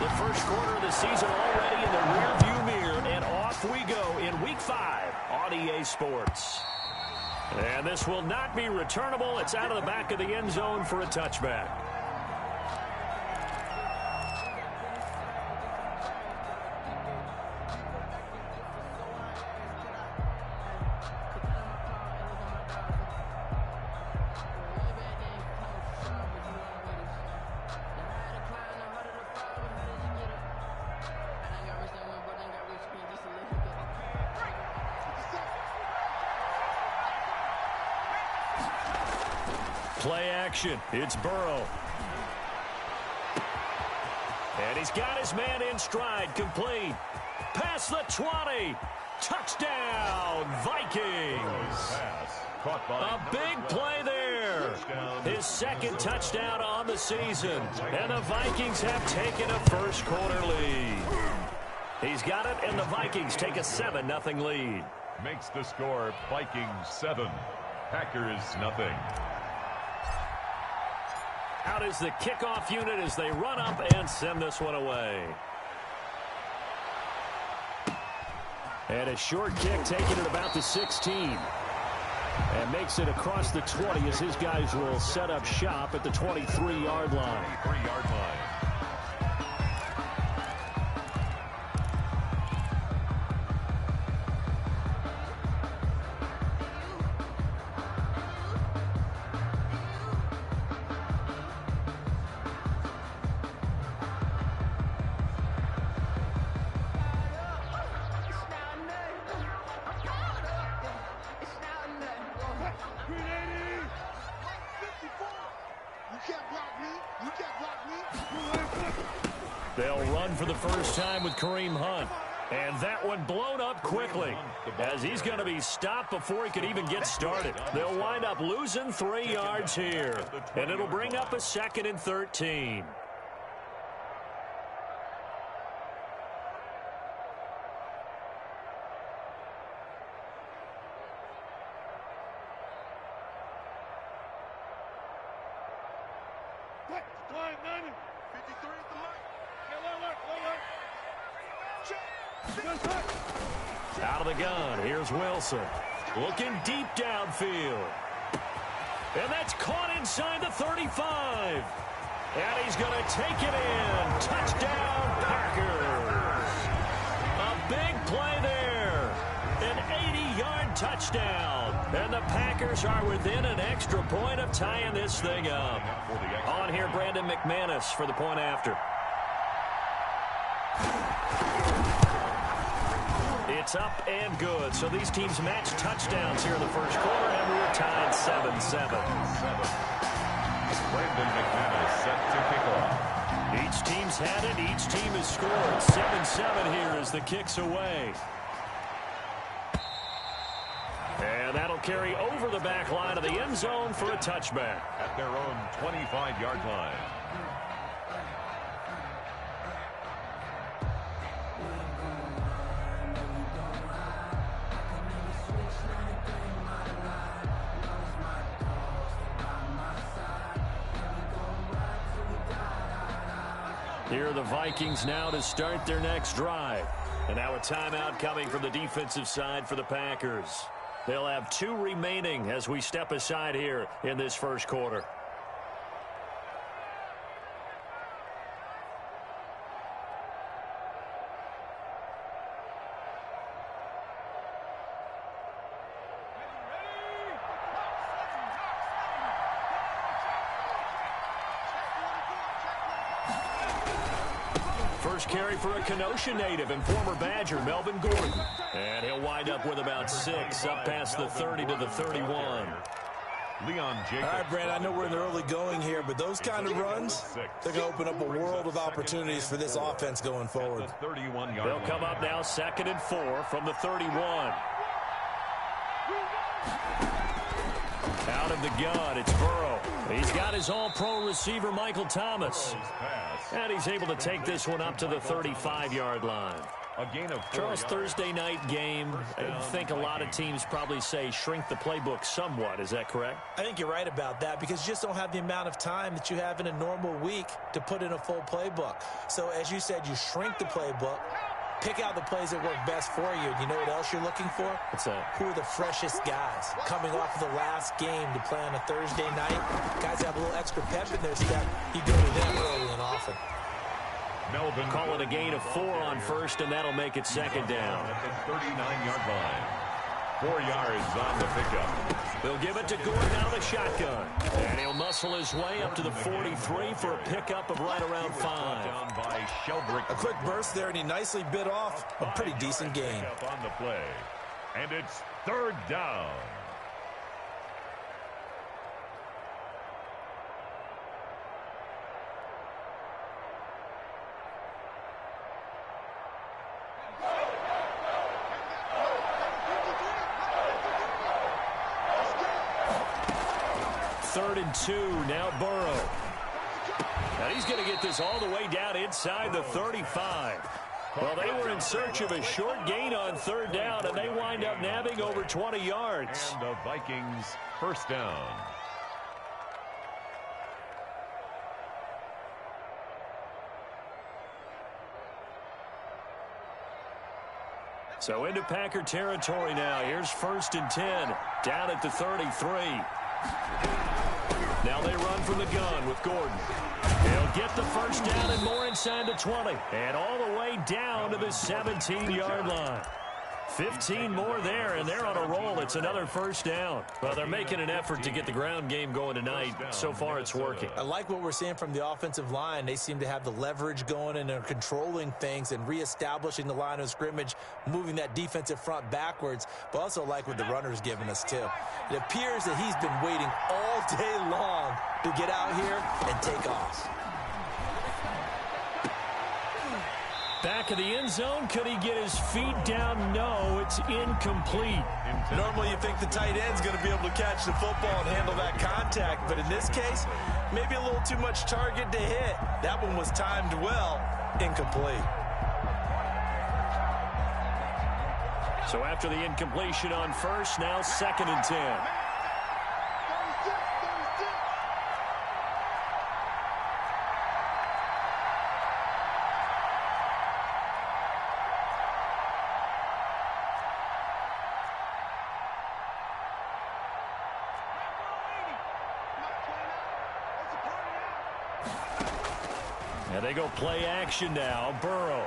The first quarter of the season already in the rearview mirror, and off we go in Week 5 on EA Sports. And this will not be returnable. It's out of the back of the end zone for a touchback. Play action. It's Burrow. And he's got his man in stride. Complete. Past the 20. Touchdown, Vikings. A big play there. His second touchdown on the season. And the Vikings have taken a first quarter lead. He's got it, and the Vikings take a 7-0 lead. Makes the score Vikings 7, Packers nothing. Out is the kickoff unit as they run up and send this one away. And a short kick taken at about the 16. And makes it across the 20 as his guys will set up shop at the 23-yard line. 23-yard line. They'll run for the first time with Kareem Hunt. And that one blown up quickly as he's going to be stopped before he could even get started. They'll wind up losing 3 yards here. And it'll bring up a 2nd and 13. Out of the gun, here's Wilson. Looking deep downfield. And that's caught inside the 35. And he's going to take it in. Touchdown, Packers. A big play there. An 80-yard touchdown. And the Packers are within an extra point of tying this thing up. On here, Brandon McManus for the point after. It's up and good. So these teams match touchdowns here in the first quarter, and we're tied 7-7. Brandon McManus set to kick off. Each team's had it. Each team has scored. 7-7 here as the kick's away. And that'll carry over the back line of the end zone for a touchback. At their own 25-yard line. Here are the Vikings now to start their next drive. And now a timeout coming from the defensive side for the Packers. They'll have 2 remaining as we step aside here in this first quarter. First carry for a Kenosha native and former Badger, Melvin Gordon. And he'll wind up with about 6, up past the 30 to the 31. Leon Jacobs. All right, Brad, I know we're in the early going here, but those kind of runs, they're going to open up a world of opportunities for this offense going forward. They'll come up now 2nd and 4 from the 31. Out of the gun, it's Burrow. He's got his all-pro receiver, Michael Thomas. And he's able to take this one up to the 35-yard line. A gain of 4 Charles, yards. Thursday night game, I think a lot of teams probably say shrink the playbook somewhat. Is that correct? I think you're right about that because you just don't have the amount of time that you have in a normal week to put in a full playbook. So, as you said, you shrink the playbook, pick out the plays that work best for you. You know what else you're looking for? What's that? Who are the freshest guys coming off of the last game to play on a Thursday night? Guys have a little extra pep in their step. You go to them early and often. Melvin Call it a gain of 4 on first, and that'll make it second down. At the 39-yard line. 4 yards on the pickup. They'll give it to Gordon out of the shotgun. And he'll muscle his way up to the 43 for a pickup of right around 5. Down by Sheldrick. A quick burst there, and he nicely bit off a pretty decent gain. Pickup on the play. And it's third down. Third and 2, now Burrow. Now he's going to get this all the way down inside the 35. Well, they were in search of a short gain on third down, and they wind up nabbing over 20 yards. And the Vikings first down. So into Packer territory now. Here's first and 10, down at the 33. Now they run from the gun with Gordon. They'll get the first down and more inside the 20. And all the way down to the 17-yard line. 15 more there, and they're on a roll. It's another first down. Well, they're making an effort to get the ground game going tonight. So far, it's working. I like what we're seeing from the offensive line. They seem to have the leverage going, and they're controlling things and reestablishing the line of scrimmage, moving that defensive front backwards, but also like what the runner's giving us, too. It appears that he's been waiting all day long to get out here and take off. Back of the end zone. Could he get his feet down? No, it's incomplete. Normally you think the tight end's going to be able to catch the football and handle that contact, but in this case, maybe a little too much target to hit. That one was timed well, incomplete. So after the incompletion on first, now second and 10. And they go play action now. Burrow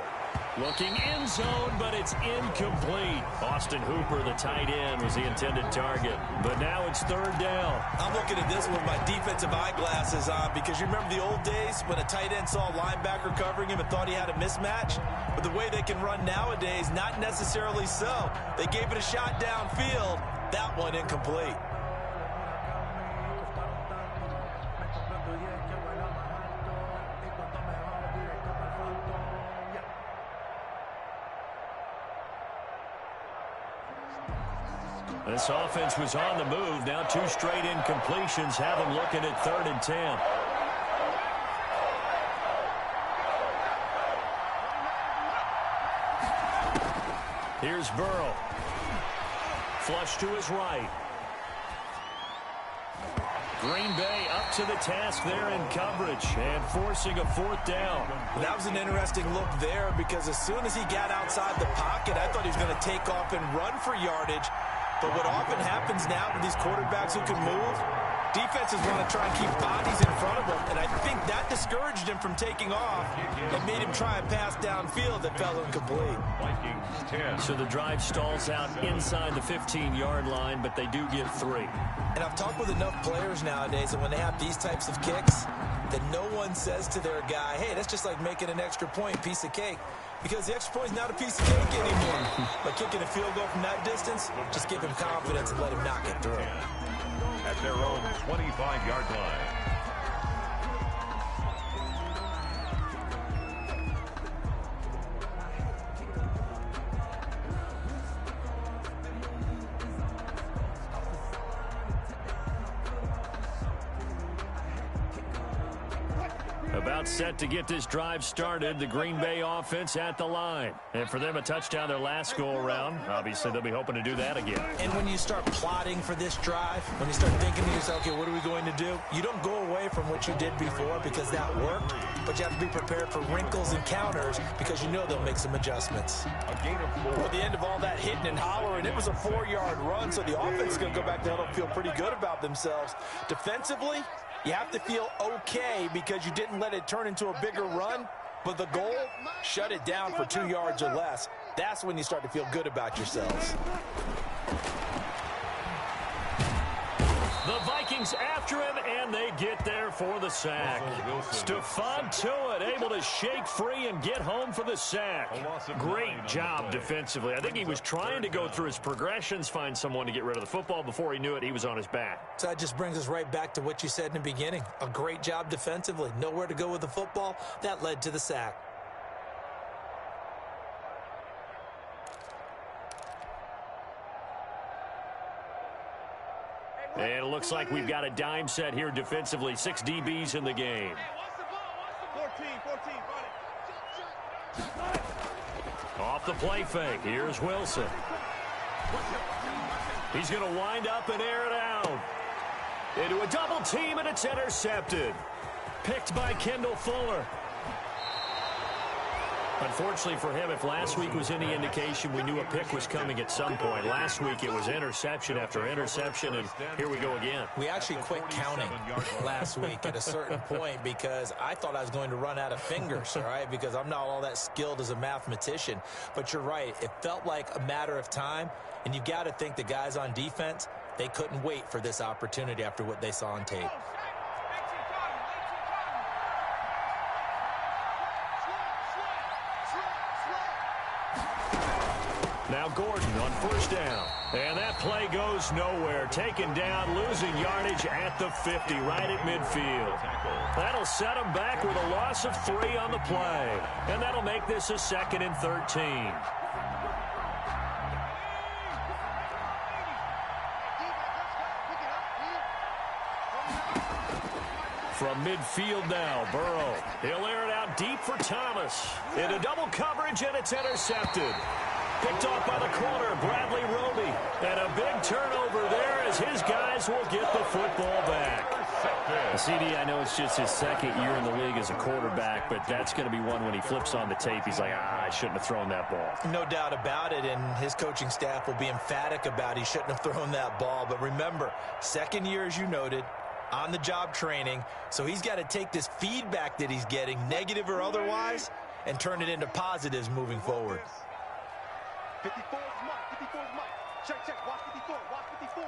looking end zone, but it's incomplete. Austin Hooper, the tight end, was the intended target. But now it's third down. I'm looking at this with my defensive eyeglasses on because you remember the old days when a tight end saw a linebacker covering him and thought he had a mismatch? But the way they can run nowadays, not necessarily so. They gave it a shot downfield. That one incomplete. This offense was on the move. Now 2 straight incompletions have them looking at third and 10. Here's Burrow. Flush to his right. Green Bay up to the task there in coverage and forcing a fourth down. That was an interesting look there because as soon as he got outside the pocket, I thought he was going to take off and run for yardage. But what often happens now with these quarterbacks who can move, defenses want to try and keep bodies in front of them, and I think that discouraged him from taking off and made him try a pass downfield that fell incomplete. Vikings 10. So the drive stalls out inside the 15-yard line, but they do get 3. And I've talked with enough players nowadays that when they have these types of kicks, that no one says to their guy, hey, that's just like making an extra point, piece of cake. Because the extra point is not a piece of cake anymore. But kicking a field goal from that distance, just give him confidence and let him knock it through. At their own 25-yard line. A About set to get this drive started. The Green Bay offense at the line. And for them, a touchdown their last go-around. Obviously, they'll be hoping to do that again. And when you start plotting for this drive, when you start thinking to yourself, okay, what are we going to do? You don't go away from what you did before because that worked, but you have to be prepared for wrinkles and counters because you know they'll make some adjustments. A gain of 4. At the end of all that hitting and hollering, it was a 4-yard run, so the offense is going to go back there and feel pretty good about themselves. Defensively, you have to feel okay because you didn't let it turn into a bigger run, but the goal, shut it down for 2 yards or less. That's when you start to feel good about yourselves. The Vikings after him, and they get there for the sack. Stephon Tuitt able to shake free and get home for the sack. Great job defensively. I think he was trying to go through his progressions, find someone to get rid of the football. Before he knew it, he was on his back. So that just brings us right back to what you said in the beginning. A great job defensively. Nowhere to go with the football. That led to the sack. And it looks like we've got a dime set here defensively. 6 DBs in the game. 14. Off the play fake. Here's Wilson. He's going to wind up and air it out. Into a double team, and it's intercepted. Picked by Kendall Fuller. Unfortunately for him, if last week was any indication, we knew a pick was coming at some point. Last week it was interception after interception, and here we go again. We actually quit counting last week at a certain point because I thought I was going to run out of fingers, all right, because I'm not all that skilled as a mathematician. But you're right. It felt like a matter of time, and you got to think the guys on defense, they couldn't wait for this opportunity after what they saw on tape. Now Gordon on first down. And that play goes nowhere. Taken down, losing yardage at the 50, right at midfield. That'll set him back with a loss of 3 on the play. And that'll make this a 2nd and 13. From midfield now, Burrow. He'll air it out deep for Thomas. Into double coverage, and it's intercepted. Picked off by the corner, Bradley Roby. And a big turnover there as his guys will get the football back. CD, I know it's just his 2nd year in the league as a quarterback, but that's going to be one when he flips on the tape. He's like, I shouldn't have thrown that ball. No doubt about it, and his coaching staff will be emphatic about he shouldn't have thrown that ball. But remember, 2nd year, as you noted, on-the-job training, so he's got to take this feedback that he's getting, negative or otherwise, and turn it into positives moving forward. 54 is Mike. 54 is Mike. Check. Watch 54. Watch 54.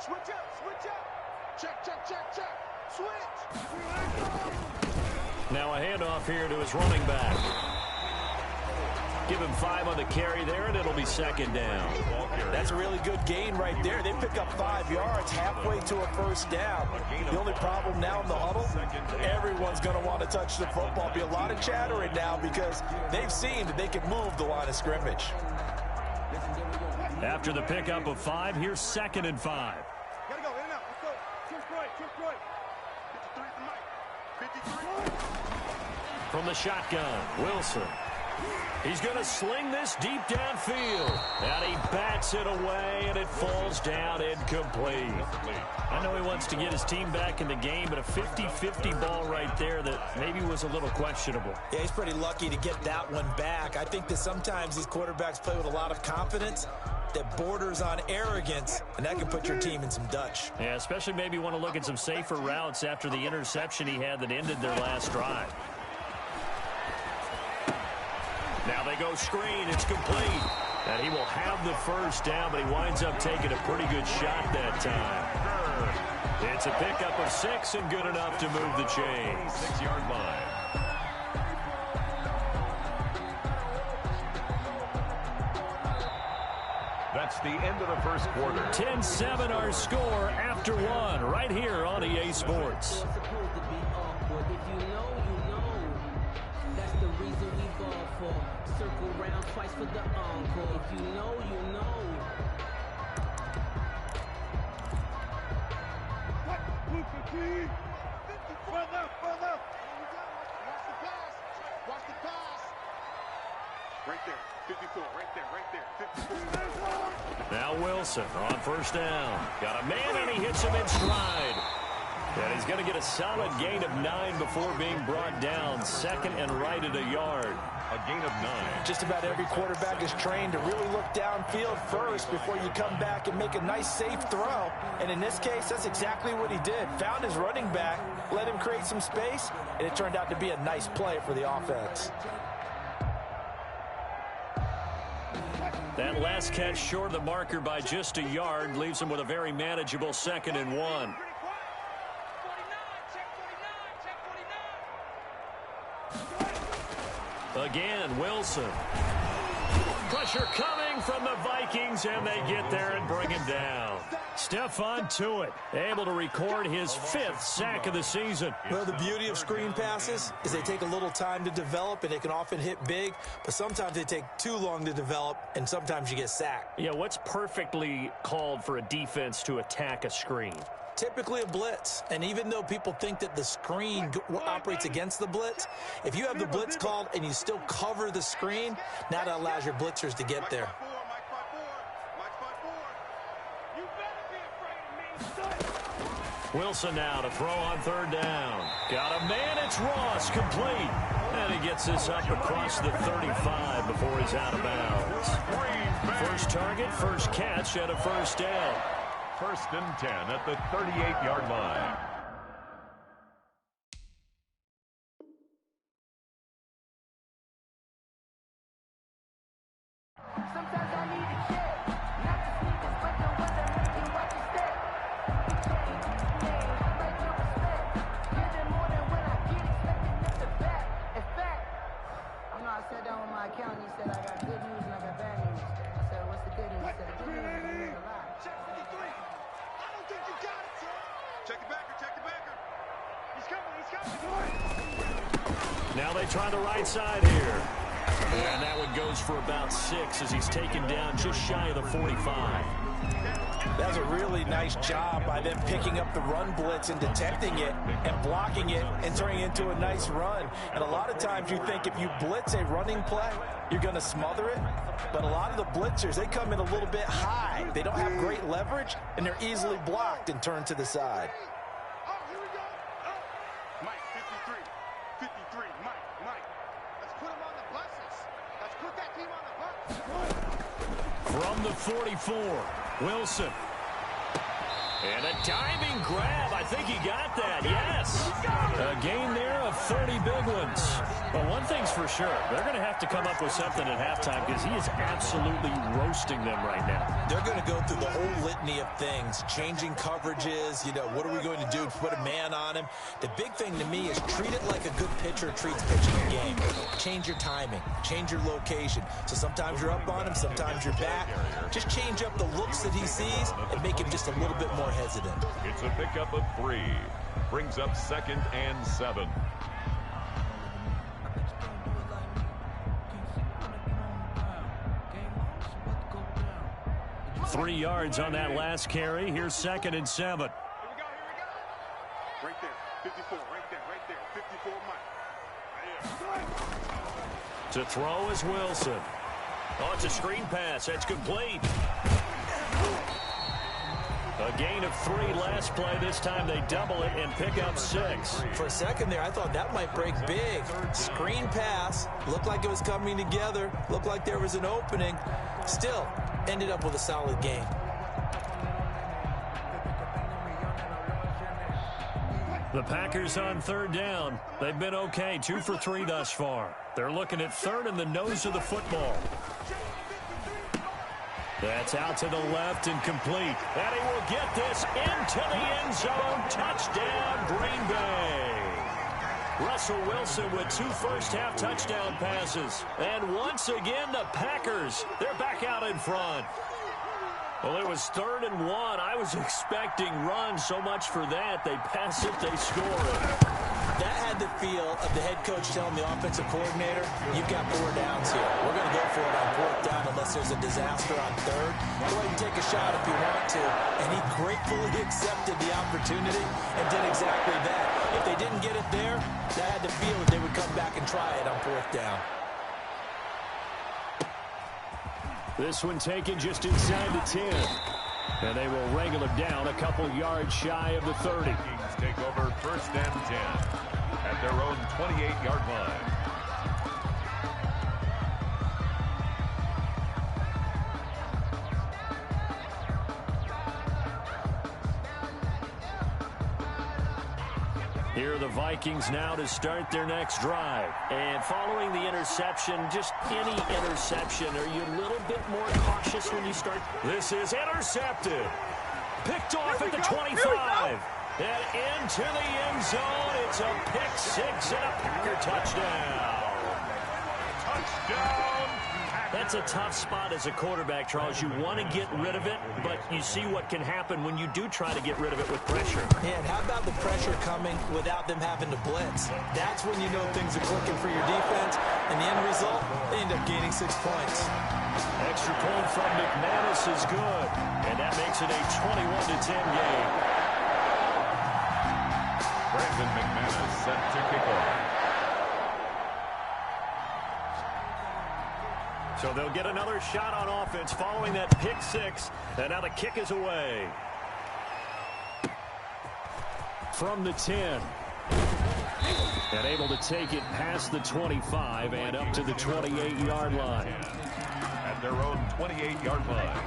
Switch up. Check. Switch. Now a handoff here to his running back. Give him 5 on the carry there, and it'll be 2nd down. That's a really good gain right there. They pick up 5 yards halfway to a first down. The only problem now in the huddle, everyone's going to want to touch the football. Be a lot of chattering now because they've seen that they can move the line of scrimmage. After the pickup of 5, here's 2nd and 5. Gotta go. In and out. Let's go. Twist right. 53 is Mike. 53. From the shotgun, Wilson. He's going to sling this deep downfield. And he bats it away, and it falls down incomplete. I know he wants to get his team back in the game, but a 50-50 ball right there that maybe was a little questionable. Yeah, he's pretty lucky to get that one back. I think that sometimes these quarterbacks play with a lot of confidence that borders on arrogance, and that can put your team in some Dutch. Yeah, especially maybe want to look at some safer routes after the interception he had that ended their last drive. Now they go screen. It's complete. And he will have the first down, but he winds up taking a pretty good shot that time. It's a pickup of 6 and good enough to move the chains. 6-yard line. That's the end of the first quarter. 10-7 our score after 1 right here on EA Sports. Circle round twice for the encore. If you know, you know. What? Move the team. Further. Right there. 54. Right there. Right there. 54. Now Wilson on first down. Got a man, and he hits him in stride. And he's going to get a solid gain of 9 before being brought down. Second and right at a yard. A gain of 9. Just about every quarterback is trained to really look downfield first before you come back and make a nice, safe throw. And in this case, that's exactly what he did. Found his running back, let him create some space, and it turned out to be a nice play for the offense. That last catch short of the marker by just a yard leaves him with a very manageable 2nd and 1. Again, Wilson. Pressure coming from the Vikings, and they get there and bring him down. Stephon Tuitt able to record his 5th sack of the season. Well, the beauty of screen passes is they take a little time to develop, and they can often hit big, but sometimes they take too long to develop, and sometimes you get sacked. Yeah, what's perfectly called for a defense to attack a screen? Typically a blitz, and even though people think that the screen operates against the blitz, if you have the blitz called and you still cover the screen, now that allows your blitzers to get there. Wilson now to throw on 3rd down. Got a man, it's Ross, complete. And he gets this up across the 35 before he's out of bounds. First target, first catch, and a first down. 1st and 10 at the 38-yard line. Sometimes I need a check. Not to sneak this, but the weather make you watch your step. Change, I like your respect. Give them more than when I get expecting them to back. In fact, I know I sat down with my accountant. He said I got good news and I got bad news. I said, what's the good news? He said, the good news is you make a lot. Check 53. I don't think you got it, sir. Check the backer. Check the backer. He's coming. He's coming. Now they try the right side here. And that one goes for about 6 as he's taken down just shy of the 45. That's a really nice job by them picking up the run blitz and detecting it and blocking it and turning it into a nice run. And a lot of times you think if you blitz a running play, you're going to smother it. But a lot of the blitzers, they come in a little bit high. They don't have great leverage, and they're easily blocked and turned to the side. Oh, here we go. Oh. Mike, 53. 53. Mike. Let's put him on the buses. Let's put that team on the bus. From the 44, Wilson. And a diving grab. I think he got that. Yes. A gain there of 30 big ones. But one thing's for sure. They're going to have to come up with something at halftime because he is absolutely roasting them right now. They're going to go through the whole litany of things, changing coverages, what are we going to do to put a man on him? The big thing to me is treat it like a good pitcher treats pitching a game. Change your timing, change your location. So sometimes you're up on him, sometimes you're back. Just change up the looks that he sees and make him just a little bit more hesitant. It's a pickup of 3. Brings up 2nd and 7. Three yards on that last carry. Here's 2nd and 7. Here we go. Right there. 54. Right there. 54, Mike. To throw is Wilson. Oh, it's a screen pass. That's complete. A gain of 3 last play. This time they double it and pick up 6. For a second there, I thought that might break big. Screen pass. Looked like it was coming together. Looked like there was an opening. Still, ended up with a solid gain. The Packers on 3rd down. They've been okay. 2 for 3 thus far. They're looking at 3rd in the nose of the football. That's out to the left and complete. And he will get this into the end zone. Touchdown, Green Bay. Russell Wilson with 2 first-half touchdown passes. And once again, the Packers, they're back out in front. Well, it was 3rd and 1. I was expecting runs. So much for that. They pass it, they score it. That had the feel of the head coach telling the offensive coordinator, you've got 4 downs here. We're going to go for it on 4th down unless there's a disaster on 3rd. Go ahead and take a shot if you want to. And he gratefully accepted the opportunity and did exactly that. If they didn't get it there, that had the feel that they would come back and try it on 4th down. This one taken just inside the 10. And they will wrangle him down a couple yards shy of the 30. Vikings take over 1st and 10 at their own 28-yard line. Here are the Vikings now to start their next drive. And following the interception, just any interception, are you a little bit more cautious when you start? This is intercepted. Picked off at the 25. And into the end zone. It's a pick six and a Packer touchdown. Touchdown! That's a tough spot as a quarterback, Charles. You want to get rid of it, but you see what can happen when you do try to get rid of it with pressure. Yeah, and how about the pressure coming without them having to blitz? That's when you know things are clicking for your defense, and the end result, they end up gaining 6 points. Extra point from McManus is good, and that makes it a 21-10 game. Brandon McManus set to kick off. So they'll get another shot on offense following that pick six, and now the kick is away. From the 10. And able to take it past the 25 and up to the 28-yard line. At their own 28-yard line.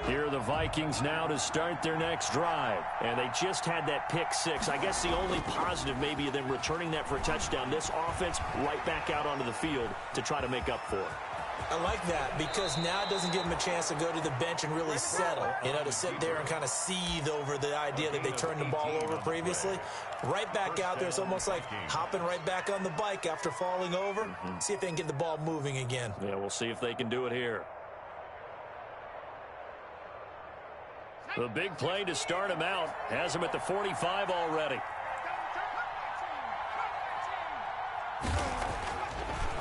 Here are the Vikings now to start their next drive. And they just had that pick six. I guess the only positive maybe of them returning that for a touchdown. This offense right back out onto the field to try to make up for it. I like that because now it doesn't give them a chance to go to the bench and really settle, to sit there and kind of seethe over the idea that they turned the ball over previously. Right back out there, it's almost like hopping right back on the bike after falling over. See if they can get the ball moving again. Yeah, we'll see if they can do it here. The big play to start him out has him at the 45 already.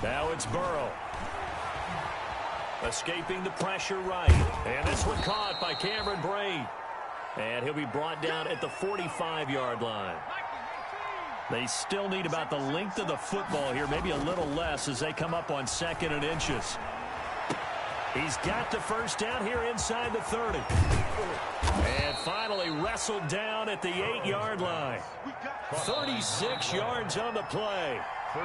Now it's Burrow. Escaping the pressure right. And this one caught by Cameron Braid. And he'll be brought down at the 45-yard line. They still need about the length of the football here, maybe a little less as they come up on 2nd and inches. He's got the first down here inside the 30. And finally wrestled down at the 8-yard line. 36 yards on the play.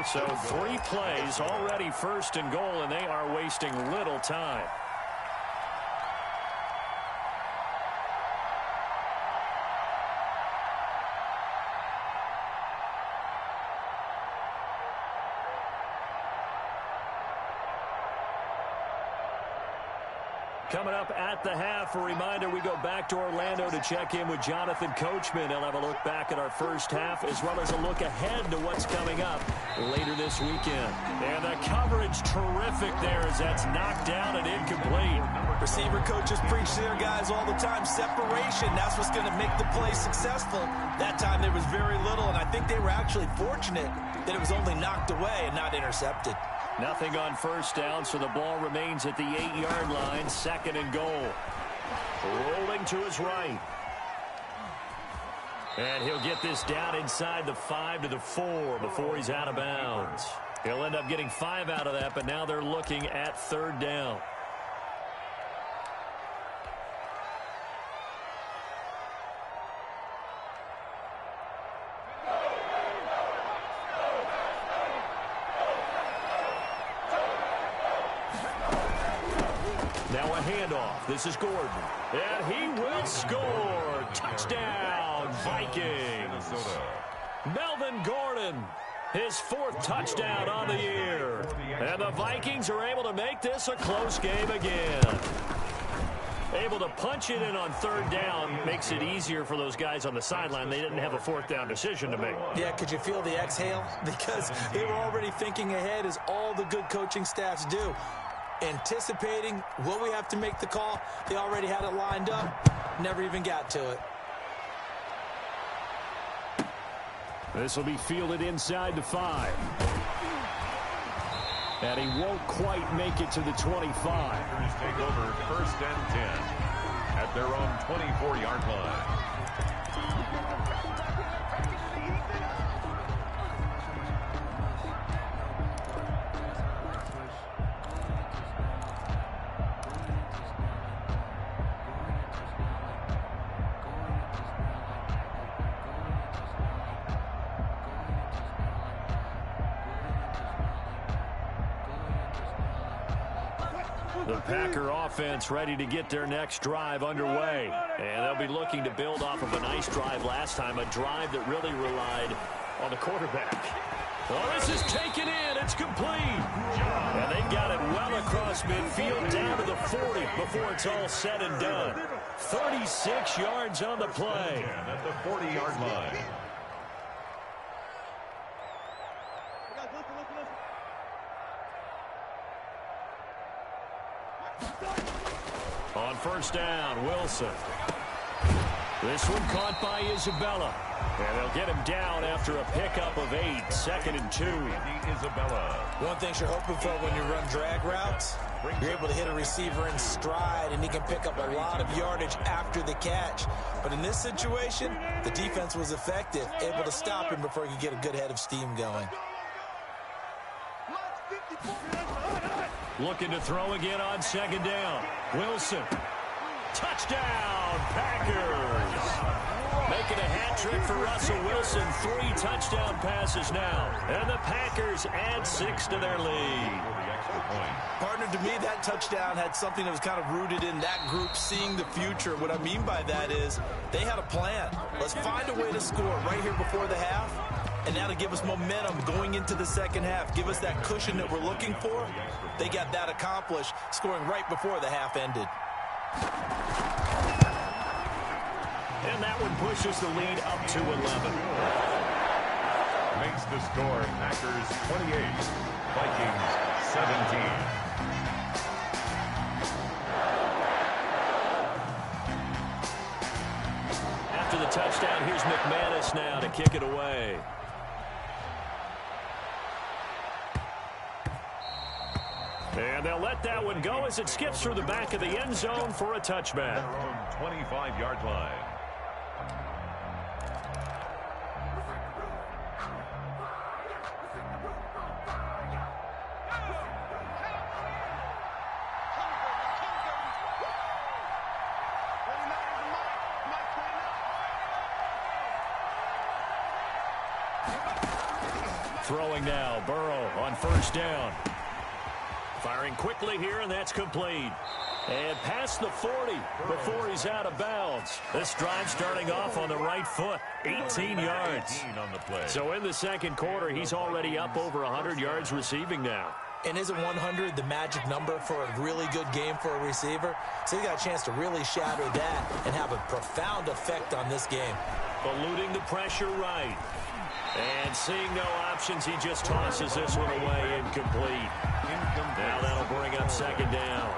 So 3 plays already 1st and goal, and they are wasting little time. Coming up at the half, a reminder, we go back to Orlando to check in with Jonathan Coachman. He'll have a look back at our first half as well as a look ahead to what's coming up later this weekend. And the coverage terrific there as that's knocked down and incomplete. Receiver coaches preach to their guys all the time. Separation, that's what's going to make the play successful. That time there was very little, and I think they were actually fortunate that it was only knocked away and not intercepted. Nothing on first down, so the ball remains at the 8-yard line, 2nd and goal. Rolling to his right. And he'll get this down inside the 5 to the 4 before he's out of bounds. He'll end up getting 5 out of that, but now they're looking at 3rd down. Now a handoff. This is Gordon. And he will score. Touchdown, Vikings. Minnesota. Melvin Gordon, his 4th touchdown on the year. And the Vikings are able to make this a close game again. Able to punch it in on 3rd down makes it easier for those guys on the sideline. They didn't have a 4th down decision to make. Yeah, could you feel the exhale? Because they were already thinking ahead, as all the good coaching staffs do. Anticipating what we have to make the call. They already had it lined up. Never even got to it. This will be fielded inside the 5. And he won't quite make it to the 25. Packers take over 1st and 10 at their own 24-yard line. The Packer offense ready to get their next drive underway. And they'll be looking to build off of a nice drive last time, a drive that really relied on the quarterback. Well, this is taken in. It's complete. And they've got it well across midfield down to the 40 before it's all said and done. 36 yards on the play. At the 40-yard line. On 1st down, Wilson. This one caught by Isabella. And they'll get him down after a pickup of 8, 2nd and 2. Isabella. One thing you're hoping for when you run drag routes, you're able to hit a receiver in stride, and he can pick up a lot of yardage after the catch. But in this situation, the defense was effective, able to stop him before he could get a good head of steam going. Looking to throw again on 2nd down. Wilson. Touchdown, Packers. Making a hat trick for Russell Wilson. 3 touchdown passes now. And the Packers add 6 to their lead. Partner, to me, that touchdown had something that was kind of rooted in that group seeing the future. What I mean by that is they had a plan. Let's find a way to score right here before the half. And that'll give us momentum going into the second half. Give us that cushion that we're looking for. They got that accomplished, scoring right before the half ended. And that one pushes the lead up to 11. Makes the score Packers 28, Vikings 17. After the touchdown, here's McManus now to kick it away. And they'll let that one go as it skips through the back of the end zone for a touchback. Their own 25-yard line. Throwing now, Burrow on 1st down. Firing quickly here, and that's complete. And past the 40 before he's out of bounds. This drive starting off on the right foot, 18 yards. 18 on the play. So in the second quarter, he's already up over 100 yards receiving now. And isn't 100 the magic number for a really good game for a receiver? So he got a chance to really shatter that and have a profound effect on this game. Eluding the pressure right. And seeing no options, he just tosses this one away incomplete. Now that'll bring up 2nd down.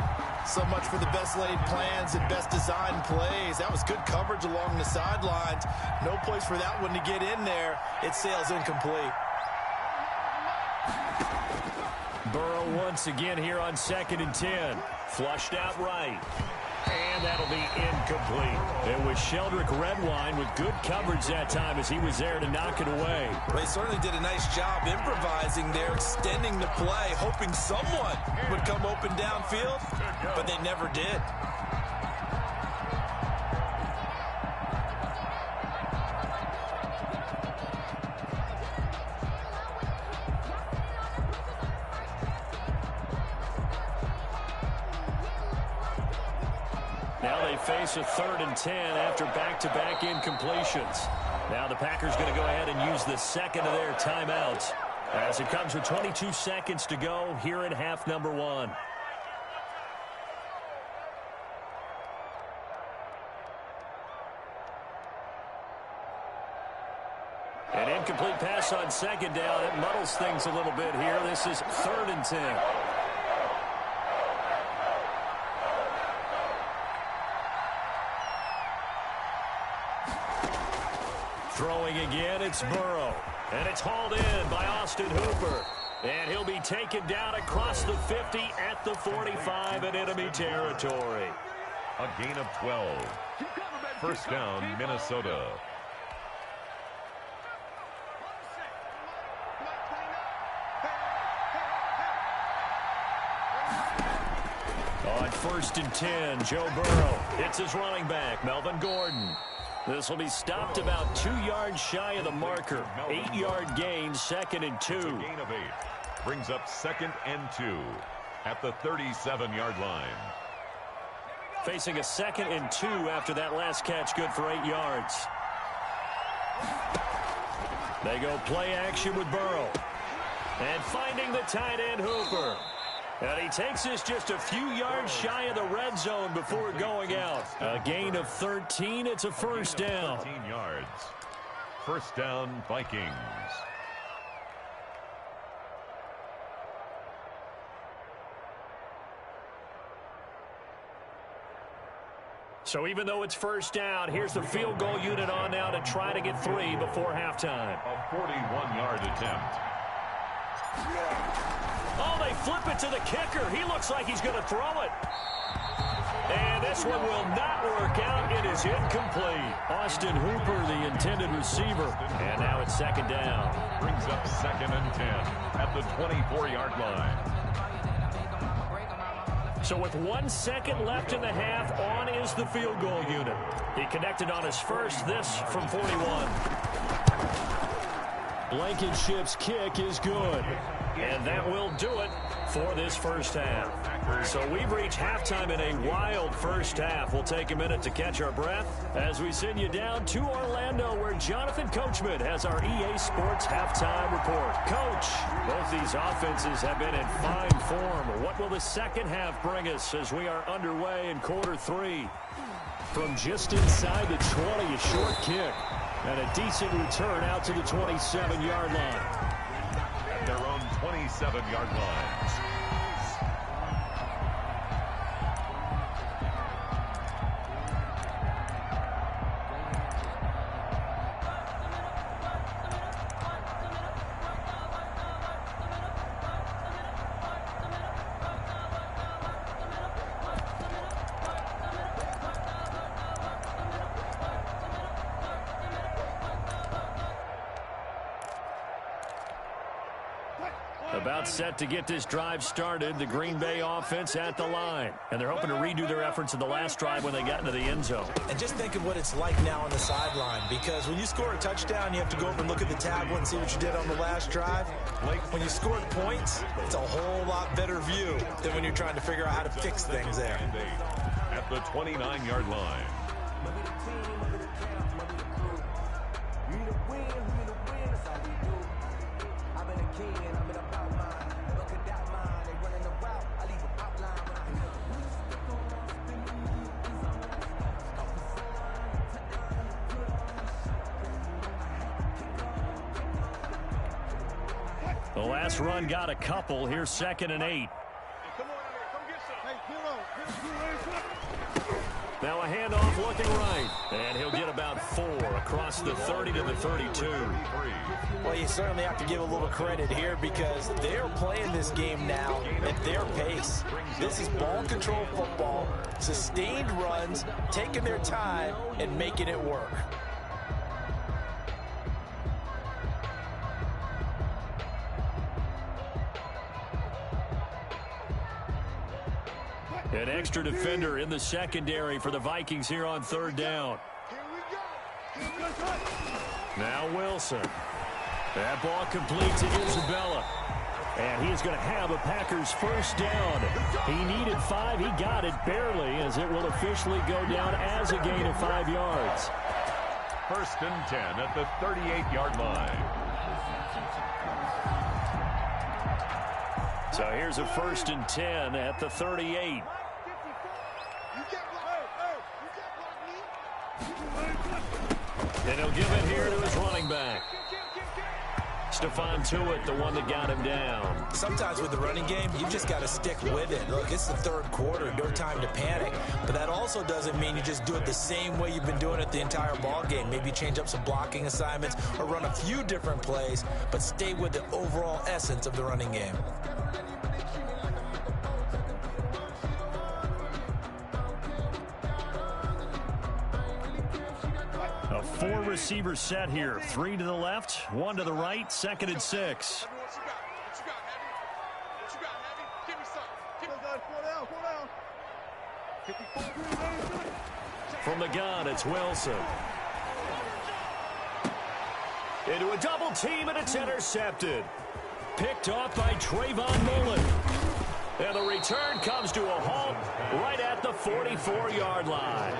So much for the best laid plans and best designed plays. That was good coverage along the sidelines. No place for that one to get in there. It sails incomplete. Burrow once again here on 2nd and 10. Flushed out right. And that'll be incomplete. It was Sheldrick Redwine with good coverage that time as he was there to knock it away. They certainly did a nice job improvising there, extending the play, hoping someone would come open downfield, but they never did. Now they face a 3rd and 10 after back-to-back incompletions. Now the Packers going to go ahead and use the second of their timeouts as it comes with 22 seconds to go here in half number 1. An incomplete pass on 2nd down. It muddles things a little bit here. This is 3rd and 10. Throwing again, it's Burrow. And it's hauled in by Austin Hooper. And he'll be taken down across the 50 at the 45 in enemy territory. A gain of 12. First down, Minnesota. On 1st and 10, Joe Burrow hits his running back, Melvin Gordon. This will be stopped about 2 yards shy of the marker. 8-yard gain, 2nd and 2. It's a gain of 8. Brings up 2nd and 2 at the 37-yard line. Facing a 2nd and 2 after that last catch, good for 8 yards. They go play action with Burrow. And finding the tight end Hooper. And he takes this just a few yards shy of the red zone before going out. A gain of 13. It's a first down. 13 yards. First down, Vikings. So even though it's first down, here's the field goal unit on now to try to get 3 before halftime. A 41-yard attempt. Oh, they flip it to the kicker. He looks like he's going to throw it. And this one will not work out. It is incomplete. Austin Hooper, the intended receiver. And now it's 2nd down. Brings up 2nd and 10 at the 24-yard line. So with 1 second left in the half, on is the field goal unit. He connected on his first, this from 41. Blankenship's kick is good. And that will do it for this first half. So we've reached halftime in a wild first half. We'll take a minute to catch our breath as we send you down to Orlando, where Jonathan Coachman has our EA Sports halftime report. Coach, both these offenses have been in fine form. What will the second half bring us as we are underway in quarter 3? From just inside the 20, a short kick and a decent return out to the 27-yard line. At their own 27-yard lines. About set to get this drive started, the Green Bay offense at the line. And they're hoping to redo their efforts in the last drive when they got into the end zone. And just think of what it's like now on the sideline, because when you score a touchdown, you have to go over and look at the tablet and see what you did on the last drive. When you scored points, it's a whole lot better view than when you're trying to figure out how to fix things there. At the 29-yard line. The last run got a couple. Here's 2nd and 8. Now a handoff looking right. And he'll get about 4 across the 30 to the 32. Well, you certainly have to give a little credit here because they're playing this game now at their pace. This is ball control football, sustained runs, taking their time, and making it work. An extra defender in the secondary for the Vikings here on 3rd down. Now Wilson. That ball complete to Isabella. And he's going to have a Packers first down. He needed 5. He got it barely, as it will officially go down as a gain of 5 yards. 1st and 10 at the 38-yard line. So here's a 1st and 10 at the 38. And he'll give it here to his running back. Stephon Tuitt, the one that got him down. Sometimes with the running game, you just got to stick with it. Look, it's the 3rd quarter, no time to panic. But that also doesn't mean you just do it the same way you've been doing it the entire ball game. Maybe change up some blocking assignments or run a few different plays, but stay with the overall essence of the running game. 4 receiver set here. 3 to the left, 1 to the right, 2nd and 6. From the gun, it's Wilson. Into a double team, and it's intercepted. Picked off by Trayvon Mullen. And the return comes to a halt right at the 44-yard line.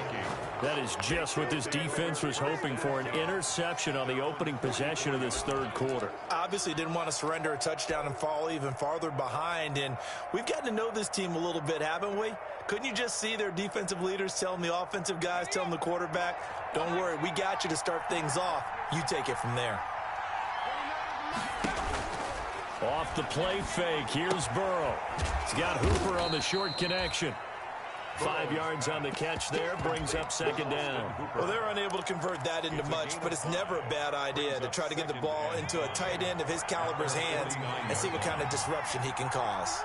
That is just what this defense was hoping for, an interception on the opening possession of this third quarter. Obviously didn't want to surrender a touchdown and fall even farther behind. And we've gotten to know this team a little bit, haven't we? Couldn't you just see their defensive leaders telling the offensive guys, telling the quarterback, don't worry, we got you to start things off. You take it from there. Off the play fake, here's Burrow. He's got Hooper on the short connection. 5 yards on the catch there, brings up 2nd down. Well, they're unable to convert that into much, but it's never a bad idea to try to get the ball into a tight end of his caliber's hands and see what kind of disruption he can cause.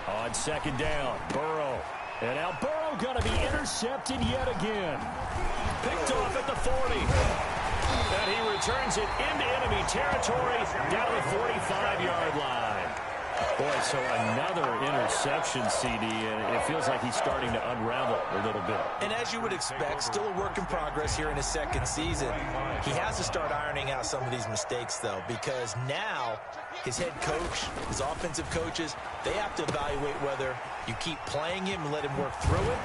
On 2nd down, Burrow. And now Burrow going to be intercepted yet again. Picked off at the 40. And he returns it into enemy territory down to the 45-yard line. Boy, so another interception, CD, and it feels like he's starting to unravel a little bit. And as you would expect, still a work in progress here in his 2nd season. He has to start ironing out some of these mistakes, though, because now his head coach, his offensive coaches, they have to evaluate whether you keep playing him and let him work through it,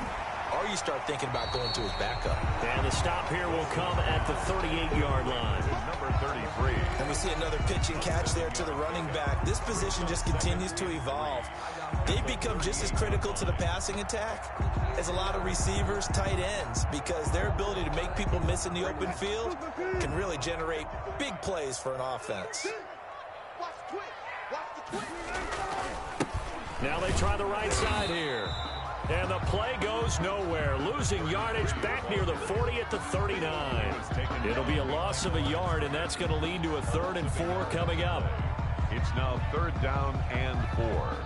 or you start thinking about going to his backup. And the stop here will come at the 38-yard line. Number 33. And we see another pitch and catch there to the running back. This position just continues to evolve. They've become just as critical to the passing attack as a lot of receivers, tight ends, because their ability to make people miss in the open field can really generate big plays for an offense. Now they try the right side here. And the play goes nowhere. Losing yardage back near the 40 at the 39. It'll be a loss of a yard, and that's going to lead to a 3rd and 4 coming up. It's now 3rd down and 4.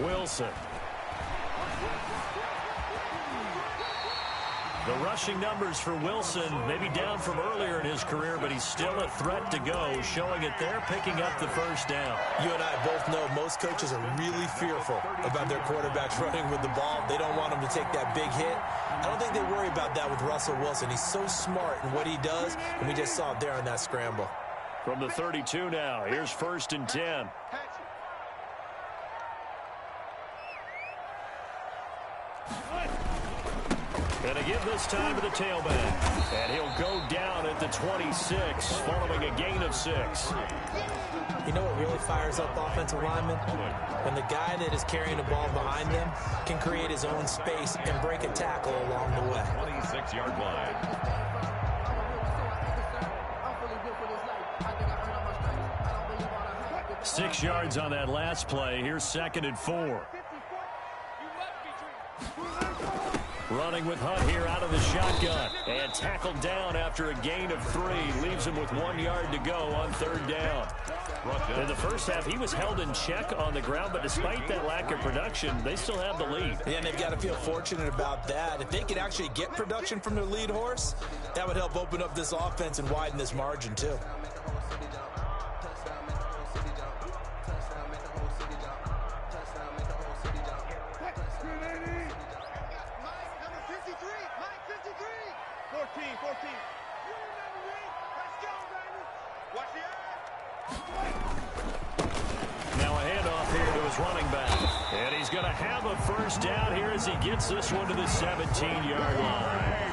Wilson. The rushing numbers for Wilson maybe down from earlier in his career, but he's still a threat to go, showing it there, picking up the 1st down. You and I both know most coaches are really fearful about their quarterbacks running with the ball. They don't want them to take that big hit. I don't think they worry about that with Russell Wilson. He's so smart in what he does, and we just saw it there on that scramble. From the 32 now, here's 1st and 10. And a give this time to the tailback. And he'll go down at the 26, following a gain of 6. You know what really fires up offensive linemen? When the guy that is carrying the ball behind them can create his own space and break a tackle along the way. 26-yard line. 6 yards on that last play. Here's 2nd and 4. Running with Hunt here out of the shotgun. And tackled down after a gain of 3. Leaves him with 1 yard to go on 3rd down. In the first half, he was held in check on the ground, but despite that lack of production, they still have the lead. Yeah, and they've got to feel fortunate about that. If they could actually get production from their lead horse, that would help open up this offense and widen this margin, too. Running back. And he's going to have a 1st down here as he gets this one to the 17-yard line.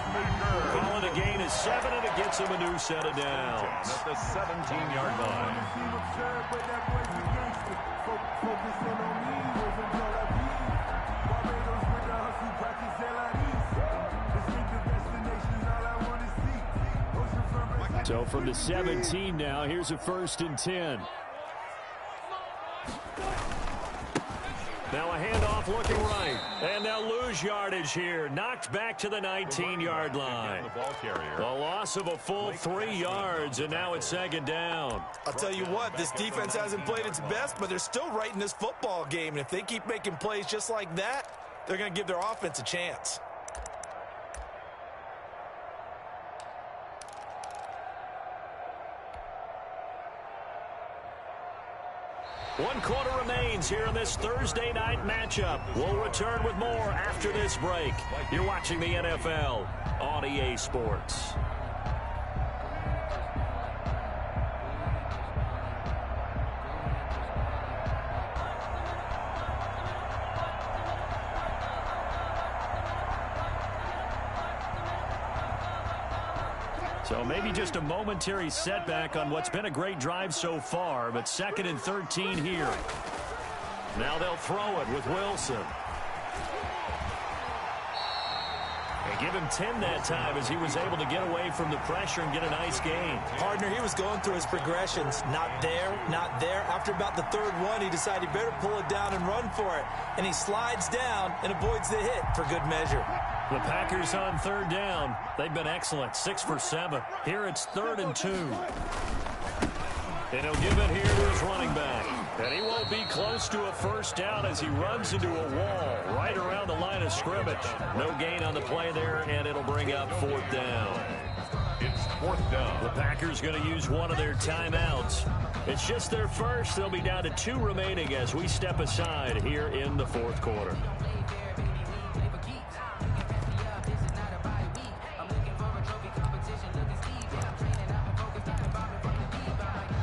Call it a gain of 7, and it gets him a new set of downs. At the 17-yard line. So from the 17 now, here's a 1st and 10. Now a handoff looking right. And they'll lose yardage here. Knocked back to the 19-yard line. A loss of a full 3 yards, and now it's 2nd down. I'll tell you what, this defense hasn't played its best, but they're still right in this football game. And if they keep making plays just like that, they're going to give their offense a chance. One quarter remains here in this Thursday night matchup. We'll return with more after this break. You're watching the NFL on EA Sports. So maybe just a momentary setback on what's been a great drive so far, but 2nd and 13 here. Now they'll throw it with Wilson. They give him 10 that time as he was able to get away from the pressure and get a nice gain. Partner, he was going through his progressions. Not there, not there. After about the 3rd one, he decided he better pull it down and run for it. And he slides down and avoids the hit for good measure. The Packers on 3rd down. They've been excellent, 6 for 7. Here it's 3rd and 2. And he'll give it here to his running back. And he won't be close to a 1st down as he runs into a wall right around the line of scrimmage. No gain on the play there, and it'll bring up 4th down. It's 4th down. The Packers going to use one of their timeouts. It's just their first. They'll be down to 2 remaining as we step aside here in the 4th quarter.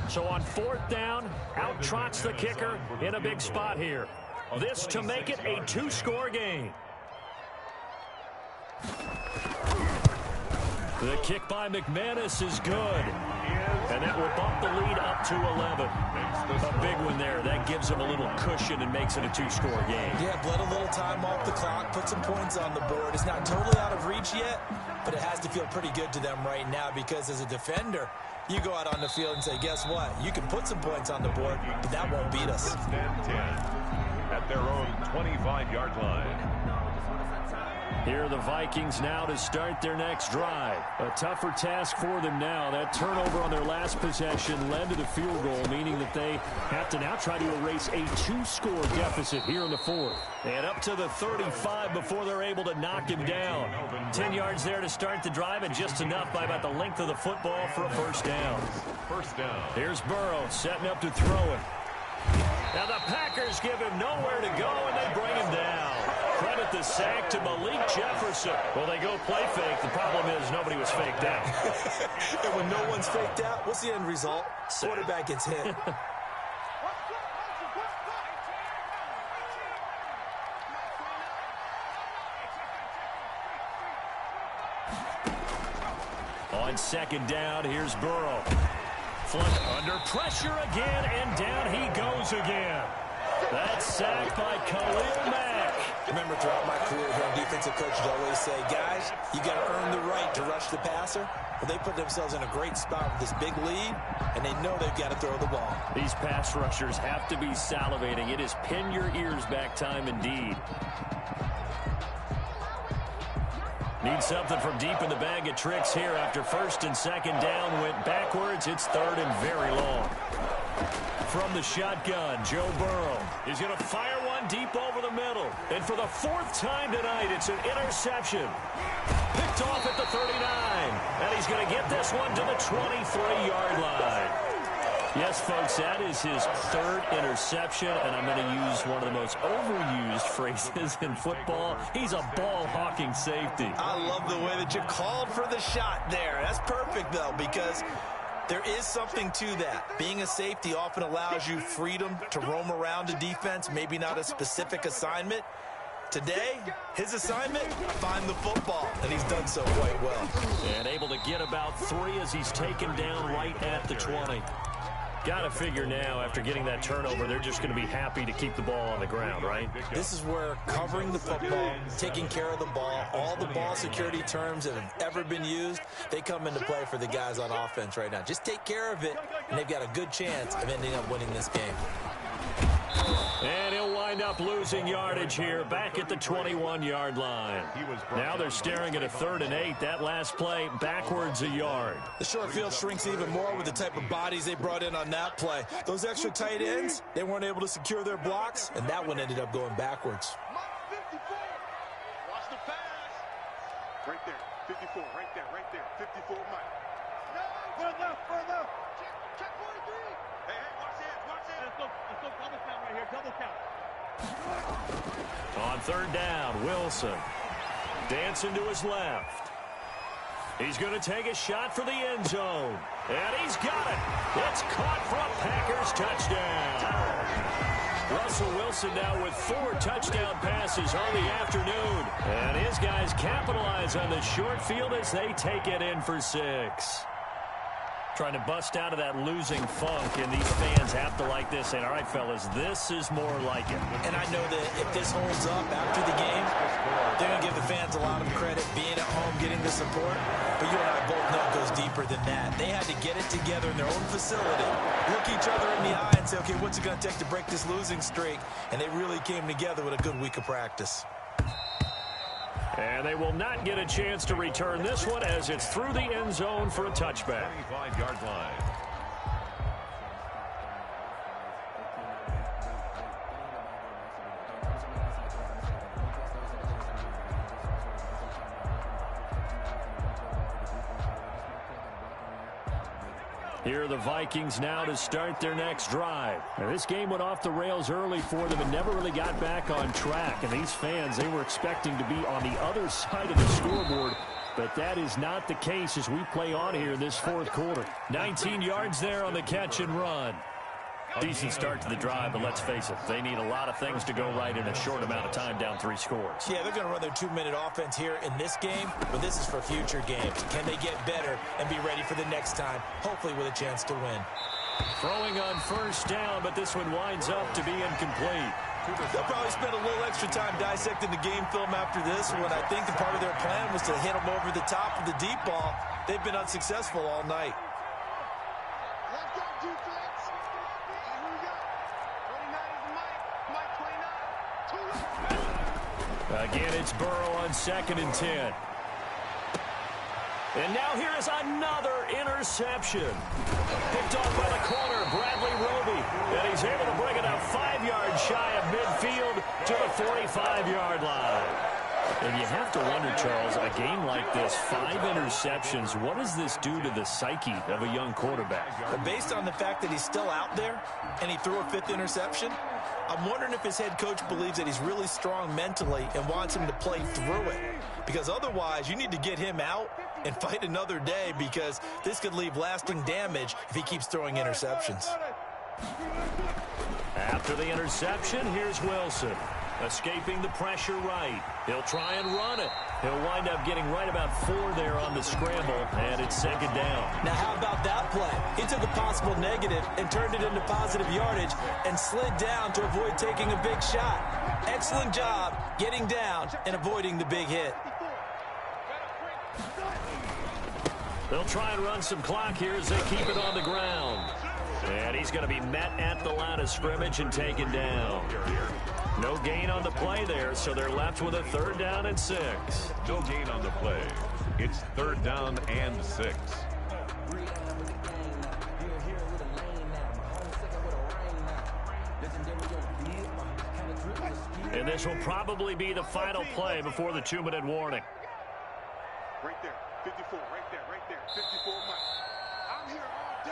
So on 4th down, out trots the kicker in a big spot here. This to make it a 2-score game. The kick by McManus is good. And that will bump the lead up to 11. A big one there. That gives them a little cushion and makes it a 2-score game. Yeah, bled a little time off the clock, put some points on the board. It's not totally out of reach yet, but it has to feel pretty good to them right now because as a defender, you go out on the field and say, guess what? You can put some points on the board, but that won't beat us. 1st and 10 at their own 25-yard line. Here are the Vikings now to start their next drive. A tougher task for them now. That turnover on their last possession led to the field goal, meaning that they have to now try to erase a 2-score deficit here in the 4th. And up to the 35 before they're able to knock him down. 10 yards there to start the drive, and just enough by about the length of the football for a 1st down. 1st down. Here's Burrow setting up to throw it. Now the Packers give him nowhere to go, and they bring him down. Credit the sack to Malik Jefferson. Well, they go play fake. The problem is nobody was faked out. And when no one's faked out, what's the end result? Quarterback gets hit. On 2nd down, here's Burrow. Flunt under pressure again, and down he goes again. That's sacked by Khalil Mack. Remember, throughout my career here, defensive coaches always say, guys, you got to earn the right to rush the passer. Well, they put themselves in a great spot with this big lead, and they know they've got to throw the ball. These pass rushers have to be salivating. It is pin your ears back time indeed. Need something from deep in the bag of tricks here after 1st and 2nd down went backwards. It's 3rd and very long. From the shotgun, Joe Burrow is going to fire one deep over the middle. And for the 4th time tonight, it's an interception. Picked off at the 39. And he's going to get this one to the 23-yard line. Yes, folks, that is his 3rd interception, and I'm going to use one of the most overused phrases in football. He's a ball-hawking safety. I love the way that you called for the shot there. That's perfect, though, because there is something to that. Being a safety often allows you freedom to roam around a defense, maybe not a specific assignment. Today, his assignment, find the football, and he's done so quite well. And able to get about 3 as he's taken down right at the 20. Got to figure now, after getting that turnover, they're just going to be happy to keep the ball on the ground, right? This is where covering the football, taking care of the ball, all the ball security terms that have ever been used, they come into play for the guys on offense right now. Just take care of it, and they've got a good chance of ending up winning this game. And he'll wind up losing yardage here back at the 21-yard line. Now they're staring at a 3rd and 8. That last play backwards a yard. The short field shrinks even more with the type of bodies they brought in on that play. Those extra tight ends, they weren't able to secure their blocks, and that one ended up going backwards. Watch the pass. Right there. 54. Right there. 54, Mike. Further. Check 43. Hey, watch it. Let's go double count right here. Double count. On 3rd down, Wilson dancing to his left. He's going to take a shot for the end zone. And he's got it. It's caught for a Packers touchdown. Russell Wilson now with 4 touchdown passes on the afternoon. And his guys capitalize on the short field as they take it in for 6. Trying to bust out of that losing funk, and these fans have to like this. And all right, fellas, this is more like it. And I know that if this holds up after the game, they're going to give the fans a lot of credit being at home, getting the support. But you and I both know it goes deeper than that. They had to get it together in their own facility, look each other in the eye and say, okay, what's it going to take to break this losing streak? And they really came together with a good week of practice. And they will not get a chance to return this one as it's through the end zone for a touchback. 25-yard line. Here are the Vikings now to start their next drive. Now, this game went off the rails early for them and never really got back on track. And these fans, they were expecting to be on the other side of the scoreboard. But that is not the case as we play on here in this 4th quarter. 19 yards there on the catch and run. Decent start to the drive, but let's face it, they need a lot of things to go right in a short amount of time, down 3 scores. Yeah, they're going to run their 2-minute offense here in this game, but this is for future games. Can they get better and be ready for the next time, hopefully with a chance to win? Throwing on 1st down, but this one winds up to be incomplete. They'll probably spend a little extra time dissecting the game film after this one. I think the part of their plan was to hit them over the top of the deep ball. They've been unsuccessful all night. Let's go, defense. Here we go. 29 is Mike. Mike 29. 2 Again, it's Burrow on 2nd and 10. And now here is another interception. Picked off by the corner, Bradley Roby. And he's able to bring it up 5 yards shy of midfield to the 45-yard line. And you have to wonder, Charles, a game like this, 5 interceptions, what does this do to the psyche of a young quarterback? But based on the fact that he's still out there and he threw a 5th interception, I'm wondering if his head coach believes that he's really strong mentally and wants him to play through it. Because otherwise, you need to get him out and fight another day, because this could leave lasting damage if he keeps throwing interceptions. After the interception, here's Wilson. Escaping the pressure right. He'll try and run it. He'll wind up getting right about 4 there on the scramble, and it's 2nd down. Now, how about that play? He took a possible negative and turned it into positive yardage and slid down to avoid taking a big shot. Excellent job getting down and avoiding the big hit. They'll try and run some clock here as they keep it on the ground. And he's going to be met at the line of scrimmage and taken down. No gain on the play there, so they're left with a 3rd down and 6. No gain on the play. It's 3rd down and 6. And this will probably be the final play before the 2-minute warning. Right there. 54. Right there. 54 Mike. I'm here all day.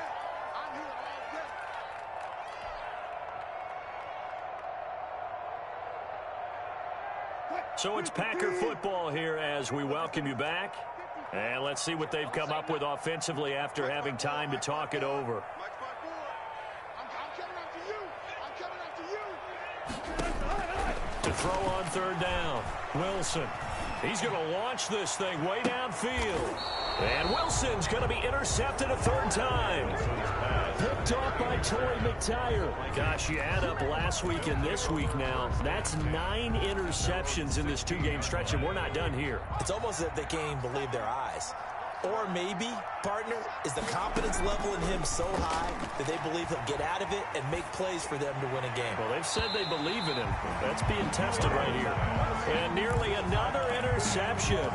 So it's Packer football here as we welcome you back. And let's see what they've come up with offensively after having time to talk it over. Mike's my boy. I'm coming after you. To throw on 3rd down, Wilson. He's going to launch this thing way downfield. And Wilson's going to be intercepted a 3rd time. picked off by Torrey McTyer. Gosh, you add up last week and this week now. That's 9 interceptions in this 2-game stretch, and we're not done here. It's almost as if they can't even believe their eyes. Or maybe, partner, is the confidence level in him so high that they believe he'll get out of it and make plays for them to win a game. Well, they've said they believe in him. That's being tested right here. And nearly another interception.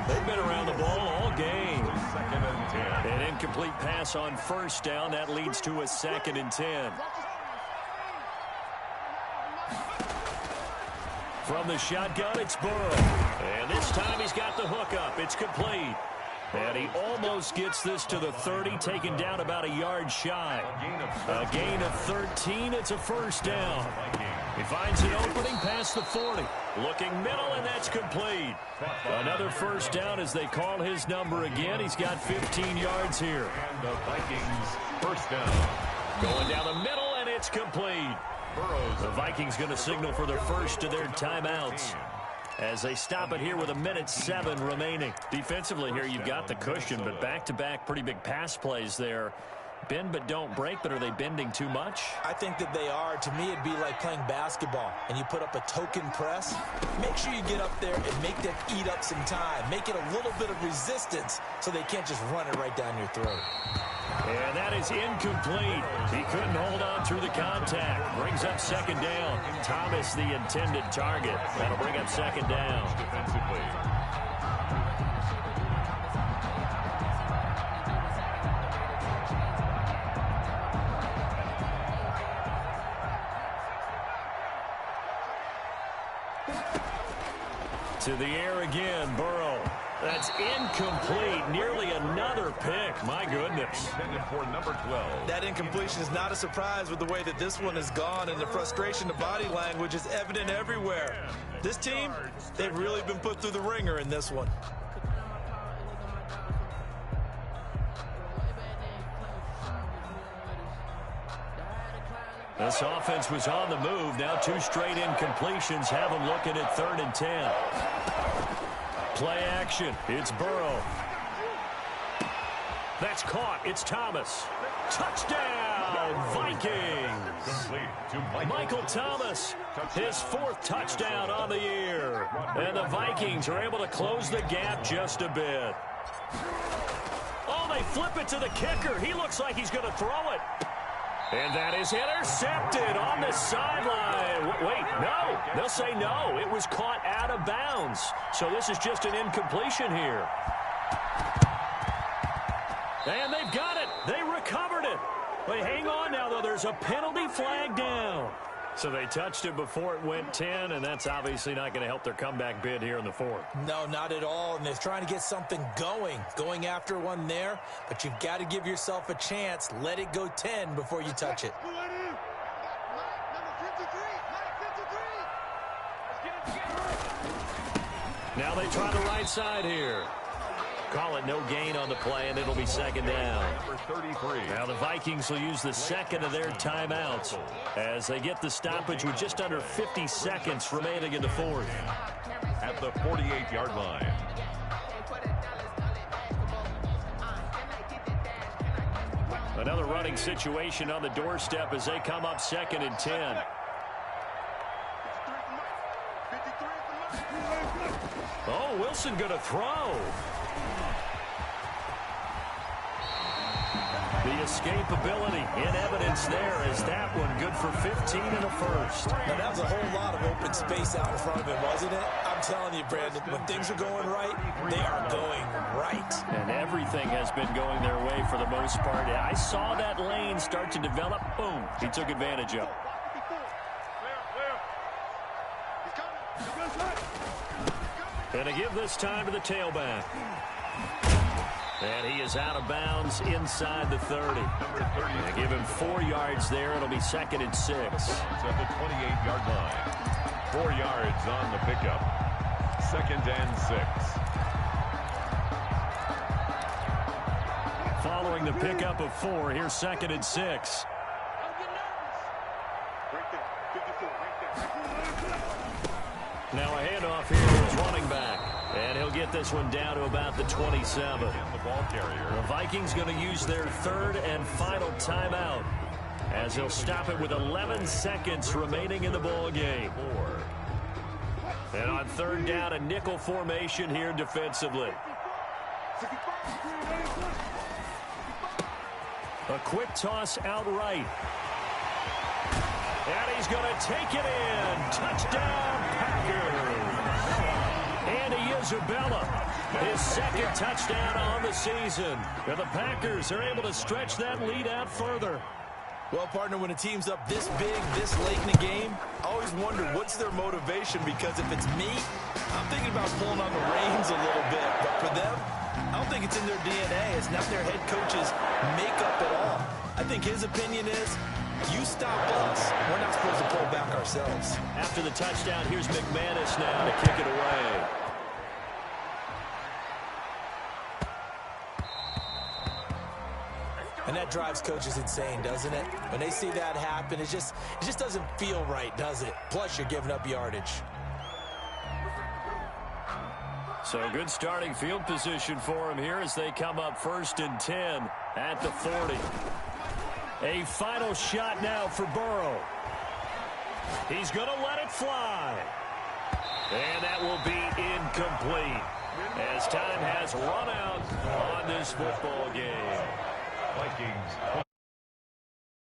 They've been around the ball all game. Second and 10. An incomplete pass on first down. That leads to a 2nd and 10. From the shotgun, it's Burrow. And this time he's got the hook up. It's complete. And he almost gets this to the 30, taken down about a yard shy. A gain of 13. It's a first down. He finds an opening past the 40. Looking middle, and that's complete. Another first down as they call his number again. He's got 15 yards here. And the Vikings first down. Going down the middle, and it's complete. The Vikings going to signal for their first of their timeouts as they stop it here with 1:07 remaining. Defensively here, you've got the cushion, but back-to-back pretty big pass plays there. Bend but don't break, but are they bending too much? I think that they are. To me, it'd be like playing basketball, and you put up a token press. Make sure you get up there and make them eat up some time. Make it a little bit of resistance so they can't just run it right down your throat. And that is incomplete. He couldn't hold on through the contact. Brings up 2nd down. Thomas, the intended target. That'll bring up 2nd down. Defensively. To the air again, Burrow. That's incomplete. Nearly another pick. My goodness. Intended for number 12. That incompletion is not a surprise with the way that this one has gone, and the frustration of body language is evident everywhere. This team, they've really been put through the ringer in this one. This offense was on the move. Now 2 straight incompletions have them looking at 3rd and 10. Play action. It's Burrow. That's caught. It's Thomas. Touchdown, Vikings. To Michael Thomas, his 4th touchdown on the year. And the Vikings are able to close the gap just a bit. Oh, they flip it to the kicker. He looks like he's going to throw it. And that is intercepted on the sideline. Wait, no. They'll say no. It was caught out of bounds. So this is just an incompletion here. And they've got it. They recovered it. But hang on now, though. There's a penalty flag down. So they touched it before it went 10, and that's obviously not going to help their comeback bid here in the 4th. No, not at all, and they're trying to get something going after one there, but you've got to give yourself a chance. Let it go 10 before you touch it. Now they try the right side here. Call it no gain on the play, and it'll be 2nd down. number 33. Now the Vikings will use the 2nd of their timeouts as they get the stoppage with just under 50 seconds remaining in the 4th. At the 48-yard line. Another running situation on the doorstep as they come up 2nd and 10. Oh, Wilson going to throw. The escapability in evidence there as that one good for 15 and a first. Now, that was a whole lot of open space out in front of him, wasn't it? I'm telling you, Brandon, when things are going right, they are going right. And everything has been going their way for the most part. I saw that lane start to develop. Boom. He took advantage of it. And to give this time to the tailback. And he is out of bounds inside the 30. They give him 4 yards there. It'll be 2nd and 6. It's at the 28-yard line. 4 yards on the pickup. 2nd and 6. Following the pickup of 4, here's 2nd and 6. Now a handoff here to his running back. And he'll get this one down to about the 27. The ball carrier. The Vikings going to use their third and final timeout as he'll stop it with 11 seconds remaining in the ball game. And on third down, a nickel formation here defensively. A quick toss outright. And he's going to take it in. Touchdown, Packers. Andy Isabella, his second touchdown on the season. And the Packers are able to stretch that lead out further. Well, partner, when a team's up this big, this late in the game, I always wonder what's their motivation, because if it's me, I'm thinking about pulling on the reins a little bit. But for them, I don't think it's in their DNA. It's not their head coach's makeup at all. I think his opinion is, you stop us, we're not supposed to pull back ourselves. After the touchdown, here's McManus now to kick it away. And that drives coaches insane, doesn't it? When they see that happen, it just doesn't feel right, does it? Plus, you're giving up yardage. So good starting field position for him here as they come up 1st and 10 at the 40. A final shot now for Burrow. He's going to let it fly. And that will be incomplete as time has run out on this football game. Vikings